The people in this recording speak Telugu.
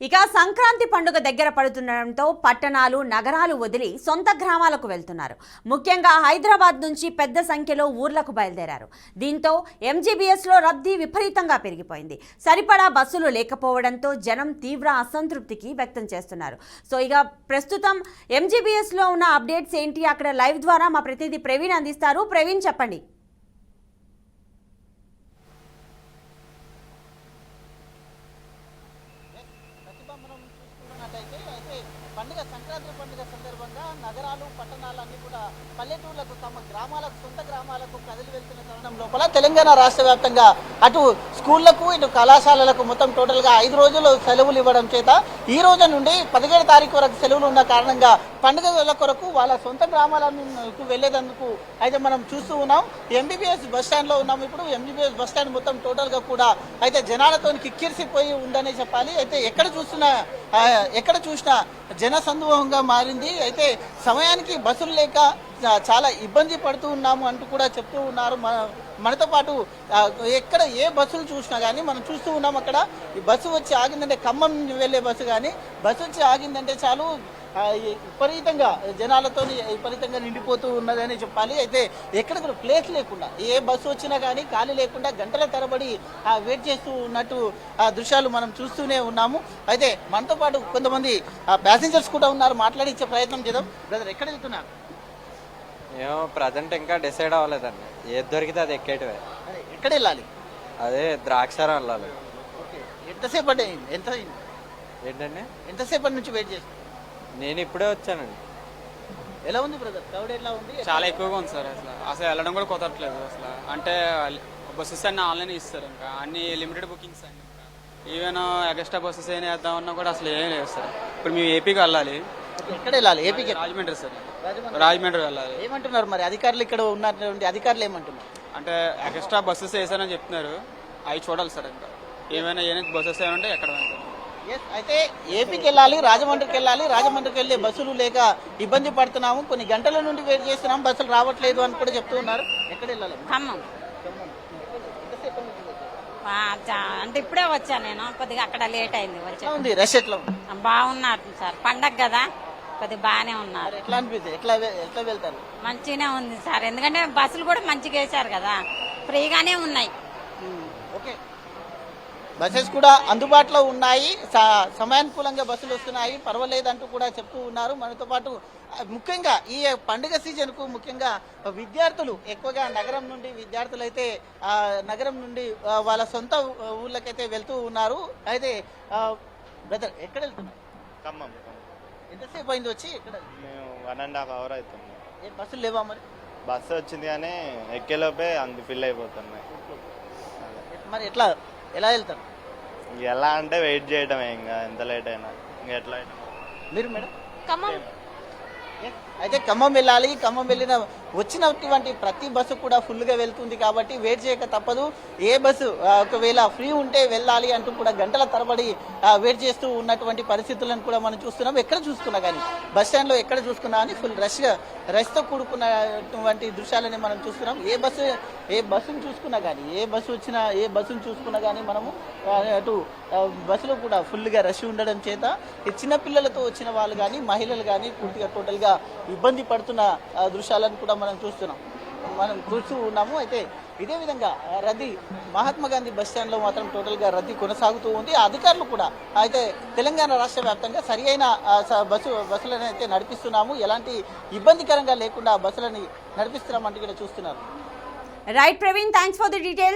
ఇక సంక్రాంతి పండుగ దగ్గర పడుతుండటంతో పట్టణాలు నగరాలు వదిలి సొంత గ్రామాలకు వెళ్తున్నారు. ముఖ్యంగా హైదరాబాద్ నుంచి పెద్ద సంఖ్యలో ఊర్లకు బయలుదేరారు. దీంతో ఎంజీబీఎస్లో రద్దీ విపరీతంగా పెరిగిపోయింది. సరిపడా బస్సులు లేకపోవడంతో జనం తీవ్ర అసంతృప్తికి వ్యక్తం చేస్తున్నారు. సో ఇక ప్రస్తుతం ఎంజీబీఎస్లో ఉన్న అప్డేట్స్ ఏంటి, అక్కడ లైవ్ ద్వారా మా ప్రతినిధి ప్రవీణ్ అందిస్తారు. ప్రవీణ్, చెప్పండి. పండుగ సంక్రాంతి పండుగ సందర్భంగా నగరాలు పట్టణాలన్నీ కూడా పల్లెటూర్లకు తమ గ్రామాలకు సొంత గ్రామాలకు కదిలి వెళ్తున్న తరుణం లోపల తెలంగాణ రాష్ట్ర వ్యాప్తంగా అటు స్కూళ్లకు ఇటు కళాశాలలకు మొత్తం టోటల్గా 5 రోజులు సెలవులు ఇవ్వడం చేత ఈ రోజు నుండి 17 తారీఖు వరకు సెలవులు ఉన్న కారణంగా పండుగల కొరకు వాళ్ళ సొంత గ్రామాలకు వెళ్లేందుకు అయితే మనం చూస్తూ ఉన్నాం. ఎంబీబీఎస్ బస్ స్టాండ్లో ఉన్నాం. ఇప్పుడు ఎంబీబీఎస్ బస్ స్టాండ్ మొత్తం టోటల్గా కూడా అయితే జనాలతో కిక్కిరిసిపోయి ఉందనే చెప్పాలి. అయితే ఎక్కడ చూసినా జన సందోహంగా మారింది. అయితే సమయానికి బస్సులు లేక చాలా ఇబ్బంది పడుతూ ఉన్నాము అంటూ కూడా చెప్తూ ఉన్నారు. మనతో పాటు ఎక్కడ ఏ బస్సులు చూసినా కానీ మనం చూస్తూ ఉన్నాం. అక్కడ ఈ బస్సు వచ్చి ఆగిందంటే ఖమ్మం వెళ్ళే బస్సు కానీ బస్సు వచ్చి ఆగిందంటే చాలు విపరీతంగా జనాలతో విపరీతంగా నిండిపోతూ ఉన్నదని చెప్పాలి. అయితే ఎక్కడ కూడా ప్లేస్ లేకుండా ఏ బస్సు వచ్చినా కానీ ఖాళీ లేకుండా గంటల తరబడి వెయిట్ చేస్తూ ఉన్నట్టు దృశ్యాలు మనం చూస్తూనే ఉన్నాము. అయితే మనతో పాటు కొంతమంది ప్యాసింజర్స్ కూడా ఉన్నారు. మాట్లాడించే ప్రయత్నం చేద్దాం. బ్రదర్, ఎక్కడ వెళ్తున్నారు? ఏమో ప్రజెంట్ ఇంకా డిసైడ్ అవ్వలేదండి. ఏది దొరికితే అది ఎక్కేటివే. ఎక్కడ వెళ్ళాలి? అదే ద్రాక్షారం వెళ్ళాలి. ఓకే, ఎంతసేపటి ఏంటండి? ఎంతసేపటి నుంచి వెయిట్ చేస్తాం? నేను ఇప్పుడే వచ్చానండి. ఎలా ఉంది బ్రదర్? క్రౌడ్ ఎలా ఉంది? చాలా ఎక్కువగా ఉంది సార్. అసలు వెళ్ళడం కూడా కుదరట్లేదు. అసలు అంటే బస్సెస్ అన్ని ఆన్లైన్ ఇస్తారు. ఇంకా అన్ని లిమిటెడ్ బుకింగ్స్ అండి. ఈవెన్ ఎక్స్ట్రా బస్సెస్ ఏం వేద్దామన్నా కూడా అసలు ఏం లేదు సార్. ఇప్పుడు మేము ఏపీకి వెళ్ళాలి. ఎక్కడ వెళ్ళాలి? ఏపీకి రాజమండ్రి సార్. రాజమండ్రి వెళ్ళాలి. ఏమంటున్నారు మరి అధికారులు? ఇక్కడ ఉన్నటువంటి అధికారులు ఏమంటున్నారు అంటే ఎక్స్ట్రా బస్సెస్ వేసారని చెప్తున్నారు. అవి చూడాలి సార్. ఇంకా ఏమైనా బస్సెస్ ఏమంటే ఎక్కడ అయితే ఏపీకి వెళ్ళాలి, రాజమండ్రికి వెళ్ళాలి. రాజమండ్రికి వెళ్ళే బస్సులు లేక ఇబ్బంది పడుతున్నాము. కొన్ని గంటల నుండి వెయిట్ చేస్తున్నాము, బస్సులు రావట్లేదు అని కూడా చెప్తూ ఉన్నారు. ఎక్కడ వెళ్ళాలి? ఖమ్మం. అంటే ఇప్పుడే వచ్చా నేను. కొద్దిగా అక్కడ లేట్ అయింది. వచ్చి రష్ ఎట్లా బాగున్నారు సార్. పండగ కదా, కొద్దిగా బాగానే ఉన్నారు. ఎట్లా అనిపిస్తుంది? ఎట్లా వెళ్తారు? మంచిగానే ఉంది సార్. ఎందుకంటే బస్సులు కూడా మంచిగా వేశారు కదా, ఫ్రీగానే ఉన్నాయి. ఓకే, బస్సెస్ కూడా అందుబాటులో ఉన్నాయి, సమయానుకూలంగా బస్సులు వస్తున్నాయి, పర్వాలేదంటూ కూడా చెప్తూ ఉన్నారు. మనతో పాటు ముఖ్యంగా ఈ పండుగ సీజన్కు ముఖ్యంగా విద్యార్థులు ఎక్కువగా నగరం నుండి విద్యార్థులు అయితే నగరం నుండి వాళ్ళ సొంత ఊళ్ళకైతే వెళ్తూ ఉన్నారు. అయితే బ్రదర్, ఎక్కడ వెళ్తున్నారు? ఖమ్మం. ఎంతసేపు అయింది వచ్చి? ఇక్కడ మేము 1.5 hours అవుతుంది. బస్సులు లేవా మరి? బస్సు వచ్చింది కానీ ఎక్కేలోపే అంత ఫిల్ అయిపోతున్నాయి. మరి ఎలా వెళ్తారు? ఎలా అంటే వెయిట్ చేయడమే, ఇంకా ఎంత లేట్ అయినా. ఇంకా ఎట్లా అయినా మీరు మేడం? ఖమ్మం. అయితే ఖమ్మం వెళ్ళాలి. ఖమ్మం వచ్చినటువంటి ప్రతి బస్సు కూడా ఫుల్గా వెళ్తుంది కాబట్టి వెయిట్ చేయక తప్పదు. ఏ బస్సు ఒకవేళ ఫ్రీ ఉంటే వెళ్ళాలి అంటూ కూడా గంటల తరబడి వెయిట్ చేస్తూ ఉన్నటువంటి పరిస్థితులను కూడా మనం చూస్తున్నాం. ఎక్కడ చూసుకున్నా కానీ బస్ స్టాండ్లో ఎక్కడ చూసుకున్నా కానీ ఫుల్ రష్తో కూడుకున్నటువంటి దృశ్యాలని మనం చూస్తున్నాం. ఏ బస్సును చూసుకున్నా కానీ ఏ బస్సును చూసుకున్నా కానీ మనము అటు బస్సులో కూడా ఫుల్గా రష్ ఉండడం చేత చిన్నపిల్లలతో వచ్చిన వాళ్ళు కానీ మహిళలు కానీ పూర్తిగా టోటల్గా ఇబ్బంది పడుతున్న దృశ్యాలను కూడా మనం చూస్తూ ఉన్నాము. అయితే ఇదే విధంగా రద్దీ మహాత్మా గాంధీ బస్ స్టాండ్లో మాత్రం టోటల్గా రద్దీ కొనసాగుతూ ఉంది. అధికారులు కూడా అయితే తెలంగాణ రాష్ట్ర వ్యాప్తంగా సరి అయిన బస్సులను అయితే నడిపిస్తున్నాము, ఎలాంటి ఇబ్బందికరంగా లేకుండా బస్సులని నడిపిస్తున్నామంటూ కూడా చూస్తున్నారు. Right Praveen, thanks for the details.